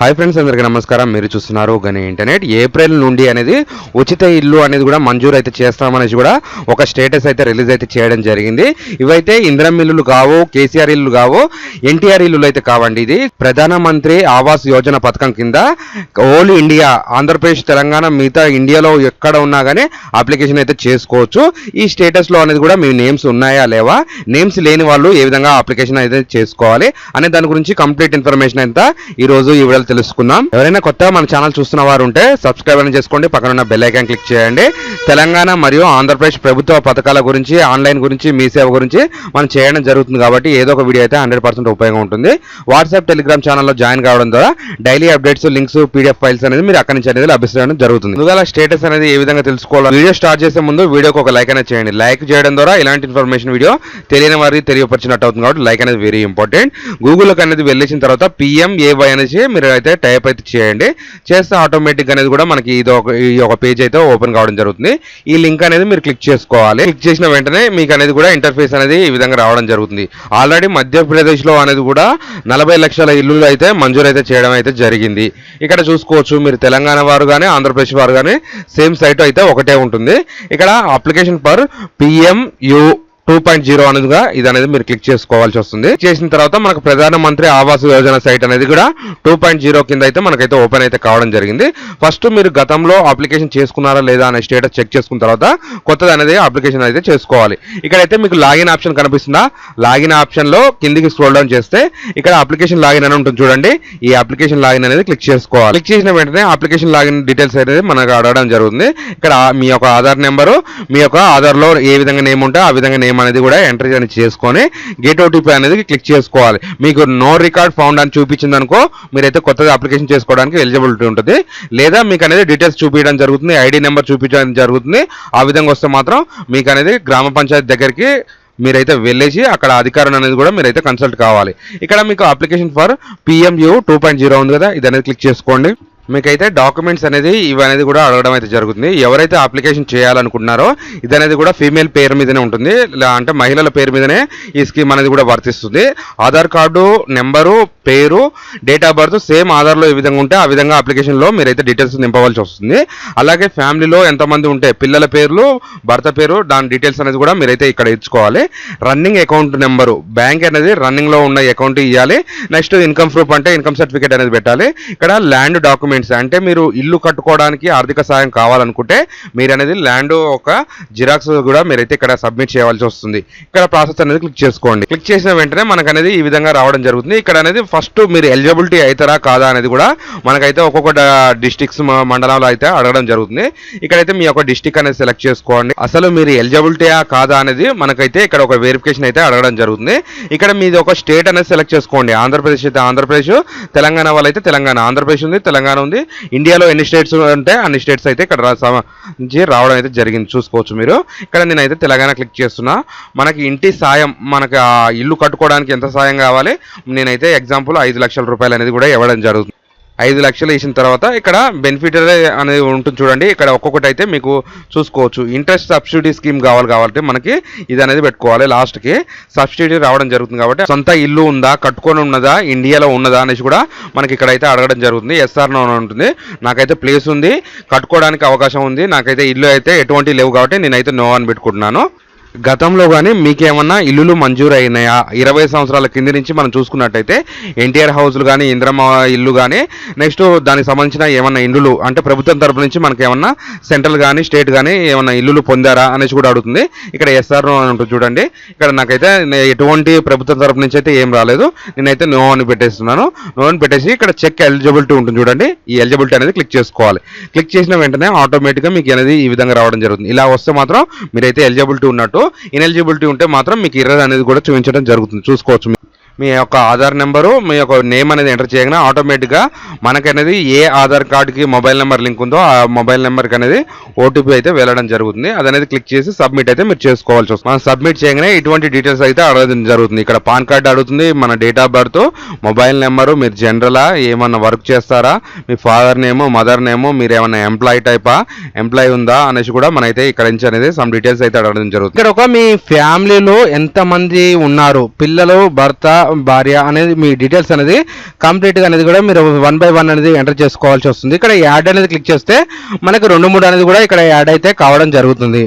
Hi friends, అందరికీ నమస్కారం. మీరు చూస్తున్నారు గని ఇంటర్నెట్. ఏప్రిల్ నుండి అనేది ఉచిత ఇల్లు అనేది కూడా మంజూరు అయితే చేస్తామనేసి కూడా ఒక స్టేటస్ అయితే రిలీజ్ అయితే చేయడం జరిగింది. ఇవైతే ఇందిరమ్మ ఇల్లులు కావు, కేసీఆర్ ఇల్లు కావు, ఎన్టీఆర్ ఇల్లులు అయితే కావండి. ఇది ప్రధానమంత్రి ఆవాస్ యోజన పథకం కింద ఓల్ ఇండియా, ఆంధ్రప్రదేశ్, తెలంగాణ, మిగతా ఇండియాలో ఎక్కడ ఉన్నా కానీ అప్లికేషన్ అయితే చేసుకోవచ్చు. ఈ స్టేటస్ లో అనేది కూడా మీ నేమ్స్ ఉన్నాయా లేవా, నేమ్స్ లేని వాళ్ళు ఏ విధంగా అప్లికేషన్ అయితే చేసుకోవాలి అనే దాని గురించి కంప్లీట్ ఇన్ఫర్మేషన్ అంతా ఈ రోజు ఈ వీడియోలో తెలుసుకుందాం. ఎవరైనా కొత్తగా మన ఛానల్ చూస్తున్న వారు ఉంటే సబ్స్క్రైబ్ అని చేసుకోండి, పక్కన ఉన్న బెల్ ఐకాన్ క్లిక్ చేయండి. తెలంగాణ మరియు ఆంధ్రప్రదేశ్ ప్రభుత్వ పథకాల గురించి, ఆన్లైన్ గురించి, మీ సేవ గురించి మనం చేయడం జరుగుతుంది కాబట్టి ఏదో ఒక వీడియో అయితే 100% ఉపయోగం ఉంటుంది. వాట్సాప్, టెలిగ్రామ్ ఛానల్లో జాయిన్ కావడం ద్వారా daily updates, links, PDF files అనేది మీరు అక్కడి నుంచి అనేది లభించడం జరుగుతుంది. ముందుగా స్టేటస్ అనేది ఏ విధంగా తెలుసుకోవాలి, వీడియో స్టార్ట్ చేసే ముందు వీడియోకి ఒక లైక్ అనేది చేయండి. లైక్ చేయడం ద్వారా ఇలాంటి ఇన్ఫర్మేషన్ వీడియో తెలియని వారికి తెలియపరిచినట్టు అవుతుంది కాబట్టి లైక్ అనేది వెరీ ఇంపార్టెంట్. గూగుల్కి అనేది వెళ్ళేసిన తర్వాత PMAY అనేసి మీరు అయితే టైప్ అయితే చేయండి. చేస్తే ఆటోమేటిక్ అనేది కూడా మనకి ఈ ఒక పేజ్ అయితే ఓపెన్ కావడం జరుగుతుంది. ఈ లింక్ అనేది మీరు క్లిక్ చేసుకోవాలి. క్లిక్ చేసిన వెంటనే మీకు అనేది కూడా ఇంటర్ఫేస్ అనేది ఈ విధంగా రావడం జరుగుతుంది. ఆల్రెడీ మధ్యప్రదేశ్ లో అనేది కూడా 40 లక్షల ఇల్లులు అయితే మంజూరు అయితే చేయడం అయితే జరిగింది. ఇక్కడ చూసుకోవచ్చు, మీరు తెలంగాణ వారు కానీ ఆంధ్రప్రదేశ్ వారు కానీ సేమ్ సైట్ అయితే ఒకటే ఉంటుంది. ఇక్కడ అప్లికేషన్ ఫర్ PMU 2.0 అనేదిగా ఇది అనేది మీరు క్లిక్ చేసుకోవాల్సి వస్తుంది. చేసిన తర్వాత మనకు ప్రధానమంత్రి ఆవాస్ యోజన సైట్ అనేది కూడా 2.0 కింద అయితే మనకైతే ఓపెన్ అయితే కావడం జరిగింది. ఫస్ట్ మీరు గతంలో అప్లికేషన్ చేసుకున్నారా లేదా అనే స్టేటస్ చెక్ చేసుకున్న తర్వాత కొత్తది అనేది అప్లికేషన్ అయితే చేసుకోవాలి. ఇక్కడైతే మీకు లాగిన్ ఆప్షన్ కనిపిస్తుందా, లాగిన్ ఆప్షన్ లో కిందికి స్క్రోల్ డౌన్ చేస్తే ఇక్కడ అప్లికేషన్ లాగిన్ అని ఉంటుంది చూడండి. ఈ అప్లికేషన్ లాగిన్ అనేది క్లిక్ చేసుకోవాలి. క్లిక్ చేసిన వెంటనే అప్లికేషన్ లాగిన్ డీటెయిల్స్ అనేది మనకు అడగడం జరుగుతుంది. ఇక్కడ మీ యొక్క ఆధార్ నెంబరు, మీ యొక్క ఆధార్ లో ఏ విధంగా నేమ్ ఉంటే ఆ విధంగా నేమ్ అనేది కూడా ఎంట్రీ అని చేసుకొని గెట్ OTP అనేది క్లిక్ చేసుకోవాలి. మీకు నో రికార్డ్ ఫౌండ్ అని చూపించింది అనుకో, మీరైతే కొత్తగా అప్లికేషన్ చేసుకోవడానికి ఎలిజిబిలిటీ ఉంటుంది. లేదా మీకు అనేది డీటెయిల్స్ చూపించడం జరుగుతుంది, ID నెంబర్ చూపించడం జరుగుతుంది. ఆ విధంగా వస్తే మాత్రం మీకు అనేది గ్రామ పంచాయతీ దగ్గరికి మీరైతే వెళ్ళేసి అక్కడ అధికారులు అనేది కూడా మీరైతే కన్సల్ట్ కావాలి. ఇక్కడ మీకు అప్లికేషన్ ఫర్ PMU 2.0 ఉంది కదా, ఇది అనేది క్లిక్ చేసుకోండి. మీకైతే డాక్యుమెంట్స్ అనేది ఇవనేది కూడా అడగడం అయితే జరుగుతుంది. ఎవరైతే అప్లికేషన్ చేయాలనుకుంటున్నారో ఇది అనేది కూడా ఫీమేల్ పేరు మీదనే ఉంటుంది, అంటే మహిళల పేరు మీదనే ఈ స్కీమ్ అనేది కూడా వర్తిస్తుంది. ఆధార్ కార్డు నెంబరు, పేరు, డేట్ ఆఫ్ బర్త్ సేమ్ ఆధార్లో ఏ విధంగా ఉంటే ఆ విధంగా అప్లికేషన్లో మీరైతే డీటెయిల్స్ నింపవలసి వస్తుంది. అలాగే ఫ్యామిలీలో ఎంతమంది ఉంటే పిల్లల పేర్లు, భర్త పేరు, దాని డీటెయిల్స్ అనేది కూడా మీరైతే ఇక్కడ ఇచ్చుకోవాలి. రన్నింగ్ అకౌంట్ నెంబరు, బ్యాంక్ అనేది రన్నింగ్లో ఉన్న అకౌంట్ ఇవ్వాలి. నెక్స్ట్ ఇన్కమ్ ప్రూఫ్ అంటే ఇన్కమ్ సర్టిఫికేట్ అనేది పెట్టాలి. ఇక్కడ ల్యాండ్ డాక్యుమెంట్ అంటే మీరు ఇల్లు కట్టుకోవడానికి ఆర్థిక సాయం కావాలనుకుంటే మీరు అనేది ల్యాండ్ ఒక జిరాక్స్ కూడా మీరైతే ఇక్కడ సబ్మిట్ చేయవలసి వస్తుంది. ఇక్కడ ప్రాసెస్ అనేది క్లిక్ చేసుకోండి. క్లిక్ చేసిన వెంటనే మనకు అనేది ఈ విధంగా రావడం జరుగుతుంది. ఇక్కడ అనేది ఫస్ట్ మీరు ఎలిజిబిలిటీ అవుతారా కాదా అనేది కూడా మనకైతే ఒక్కొక్క డిస్ట్రిక్ట్స్, మండలంలో అయితే అడగడం జరుగుతుంది. ఇక్కడైతే మీ యొక్క డిస్ట్రిక్ట్ అనేది సెలెక్ట్ చేసుకోండి. అసలు మీరు ఎలిజిబిలిటీయా కాదా అనేది మనకైతే ఇక్కడ ఒక వెరిఫికేషన్ అయితే అడగడం జరుగుతుంది. ఇక్కడ మీది ఒక స్టేట్ అనేది సెలెక్ట్ చేసుకోండి. ఆంధ్రప్రదేశ్ అయితే ఆంధ్రప్రదేశ్, తెలంగాణ వాళ్ళు అయితే తెలంగాణ, ఆంధ్రప్రదేశ్ ఉంది, తెలంగాణ ఉంది. ఇండియాలో ఎన్ని స్టేట్స్ ఉంటే అన్ని స్టేట్స్ అయితే ఇక్కడ నుంచి రావడం అయితే జరిగింది. చూసుకోవచ్చు మీరు. ఇక్కడ నేనైతే తెలంగాణ క్లిక్ చేస్తున్నా. మనకి ఇంటి సాయం, మనకి ఆ ఇల్లు కట్టుకోవడానికి ఎంత సాయం కావాలి, నేనైతే ఎగ్జాంపుల్ 5 లక్షల రూపాయలు అనేది కూడా ఇవ్వడం జరుగుతుంది. 5 లక్షలు వేసిన తర్వాత ఇక్కడ బెనిఫిట్ అనేది ఉంటుంది చూడండి. ఇక్కడ ఒక్కొక్కటి అయితే మీకు చూసుకోవచ్చు. ఇంట్రెస్ట్ సబ్సిడీ స్కీమ్ కావాలంటే మనకి ఇది అనేది పెట్టుకోవాలి. లాస్ట్కి సబ్సిడీ రావడం జరుగుతుంది కాబట్టి సొంత ఇల్లు ఉందా, కట్టుకొని ఉన్నదా, ఇండియాలో ఉన్నదా అనేసి కూడా మనకి ఇక్కడ అయితే అడగడం జరుగుతుంది. SR నో ఉంటుంది. నాకైతే ప్లేస్ ఉంది, కట్టుకోవడానికి అవకాశం ఉంది, నాకైతే ఇల్లు అయితే ఎటువంటి లేవు కాబట్టి నేనైతే నో అని పెట్టుకుంటున్నాను. గతంలో కానీ మీకేమన్నా ఇల్లులు మంజూరు అయినాయా? 20 సంవత్సరాల కింద నుంచి మనం చూసుకున్నట్టయితే ఎన్టీఆర్ హౌస్లు కానీ, ఇందిరమ్మ ఇల్లు కానీ, నెక్స్ట్ దానికి సంబంధించిన ఏమన్నా ఇల్లులు అంటే ప్రభుత్వం తరపు నుంచి మనకి ఏమన్నా సెంట్రల్ కానీ స్టేట్ కానీ ఏమన్నా ఇల్లులు పొందారా అనేసి కూడా అడుగుతుంది. ఇక్కడ SR నో అని ఉంటుంది చూడండి. ఇక్కడ నాకైతే ఎటువంటి ప్రభుత్వం తరపు నుంచి అయితే ఏం రాలేదు. నేనైతే నో అని పెట్టేస్తున్నాను. నో అని పెట్టేసి ఇక్కడ చెక్ ఎలిజిబిలిటీ ఉంటుంది చూడండి. ఈ ఎలిజిబిలిటీ అనేది క్లిక్ చేసుకోవాలి. క్లిక్ చేసిన వెంటనే ఆటోమేటిక్గా మీకు అనేది ఈ విధంగా రావడం జరుగుతుంది. ఇలా వస్తే మాత్రం మీరైతే ఎలిజిబిలిటీ ఉన్నట్టు, ఇనెలిజిబిలిటీ ఉంటే మాత్రం మీకు ఎర్రర్ అనేది కూడా చూపించడం జరుగుతుంది. చూసుకోవచ్చు. మీ యొక్క ఆధార్ నెంబరు, మీ యొక్క నేమ్ అనేది ఎంటర్ చేయగానే ఆటోమేటిక్గా మనకనేది ఏ ఆధార్ కార్డుకి మొబైల్ నెంబర్ లింక్ ఉందో ఆ మొబైల్ నెంబర్కి అనేది OTP అయితే వెళ్ళడం జరుగుతుంది. అదనేది క్లిక్ చేసి సబ్మిట్ అయితే మీరు చేసుకోవాల్సి వస్తుంది. మనం సబ్మిట్ చేయగానే ఇటువంటి డీటెయిల్స్ అయితే అడగడం జరుగుతుంది. ఇక్కడ పాన్ కార్డు అడుగుతుంది, మన date of birth, mobile number, మీరు జనరలా, ఏమన్నా వర్క్ చేస్తారా, మీ ఫాదర్ నేము, మదర్ నేము, మీరు ఏమన్నా ఎంప్లాయీ టైపా, ఎంప్లాయీ ఉందా అనేసి కూడా మనైతే ఇక్కడ నుంచి అనేది సమ్ డీటెయిల్స్ అయితే అడగడం జరుగుతుంది. ఇక్కడ ఒక మీ ఫ్యామిలీలో ఎంతమంది ఉన్నారు, పిల్లలు, భర్త, భార్య అనేది మీ డీటెయిల్స్ అనేది కంప్లీట్గా అనేది కూడా మీరు 1 by 1 అనేది ఎంటర్ చేసుకోవాల్సి వస్తుంది. ఇక్కడ యాడ్ అనేది క్లిక్ చేస్తే మనకు 2-3 అనేది కూడా ఇక్కడ యాడ్ అయితే కావడం జరుగుతుంది.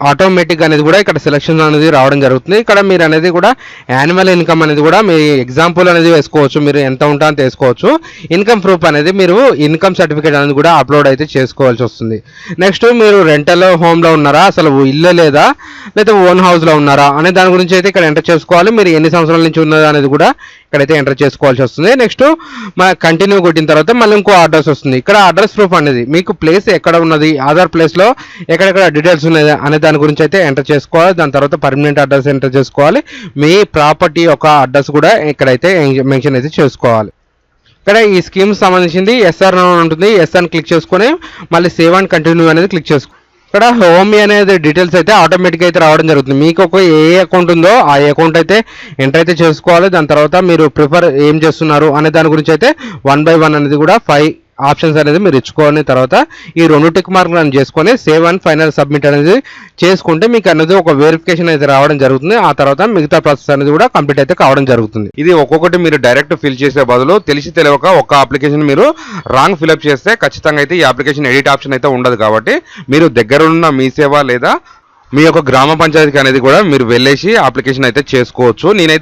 ఆటోమేటిక్ అనేది కూడా ఇక్కడ సెలెక్షన్ అనేది రావడం జరుగుతుంది. ఇక్కడ మీరు అనేది కూడా యాన్యువల్ ఇన్కమ్ అనేది కూడా మీ ఎగ్జాంపుల్ అనేది వేసుకోవచ్చు, మీరు ఎంత ఉంటా అంత వేసుకోవచ్చు. ఇన్కమ్ ప్రూఫ్ అనేది మీరు ఇన్కమ్ సర్టిఫికేట్ అనేది కూడా అప్లోడ్ అయితే చేసుకోవాల్సి వస్తుంది. నెక్స్ట్ మీరు రెంటల్ హోమ్లో ఉన్నారా, అసలు ఇల్లు లేదా ఓన్ హౌస్లో ఉన్నారా అనే దాని గురించి అయితే ఇక్కడ ఎంటర్ చేసుకోవాలి. మీరు ఎన్ని సంవత్సరాల నుంచి ఉన్నది అనేది కూడా ఇక్కడైతే ఎంటర్ చేసుకోవాల్సి వస్తుంది. నెక్స్ట్ మన కంటిన్యూ కొట్టిన తర్వాత మళ్ళీ ఇంకో అడ్రస్ వస్తుంది. ఇక్కడ అడ్రస్ ప్రూఫ్ అనేది మీకు ప్లేస్ ఎక్కడ ఉన్నది, ఆధార్ ప్లేస్లో ఎక్కడెక్కడ డీటెయిల్స్ ఉన్నాయి అనే దాని గురించి అయితే ఎంటర్ చేసుకోవాలి. దాని తర్వాత పర్మనెంట్ అడ్రస్ ఎంటర్ చేసుకోవాలి. మీ ప్రాపర్టీ యొక్క అడ్రస్ కూడా ఇక్కడైతే మెన్షన్ అయితే చేసుకోవాలి. ఇక్కడ ఈ స్కీమ్ సంబంధించింది ఎస్ఆర్ ఉంటుంది. ఎస్ఆర్ని క్లిక్ చేసుకొని మళ్ళీ సేవ్ అండ్ కంటిన్యూ అనేది క్లిక్ చేసుకోవాలి. ఇక్కడ హోమ్ అనేది డీటెయిల్స్ అయితే ఆటోమేటిక్గా అయితే రావడం జరుగుతుంది. మీకు ఒక ఏ అకౌంట్ ఉందో ఆ అకౌంట్ అయితే ఎంటర్ అయితే చేసుకోవాలి. దాని తర్వాత మీరు ప్రిఫర్ ఏం చేస్తున్నారు అనే దాని గురించి అయితే 1 by 1 అనేది కూడా 5 ఆప్షన్స్ అనేది మీరు ఇచ్చుకోని తర్వాత ఈ 2 టిక్ మార్కులను చేసుకొని సేవ్ అండ్ ఫైనల్ సబ్మిట్ అనేది చేసుకుంటే మీకు అనేది ఒక వెరిఫికేషన్ అయితే రావడం జరుగుతుంది. ఆ తర్వాత మిగతా ప్రాసెస్ అనేది కూడా కంప్లీట్ అయితే కావడం జరుగుతుంది. ఇది ఒక్కొక్కటి మీరు డైరెక్ట్ ఫిల్ చేసే బదులు తెలిసి తెలియక ఒక అప్లికేషన్ మీరు రాంగ్ ఫిల్అప్ చేస్తే ఖచ్చితంగా అయితే ఈ అప్లికేషన్ ఎడిట్ ఆప్షన్ అయితే ఉండదు. కాబట్టి మీరు దగ్గరున్న మీ సేవ లేదా మీ యొక్క గ్రామ పంచాయతీకి అనేది కూడా మీరు వెళ్ళేసి అప్లికేషన్ అయితే చేసుకోవచ్చు. నేనైతే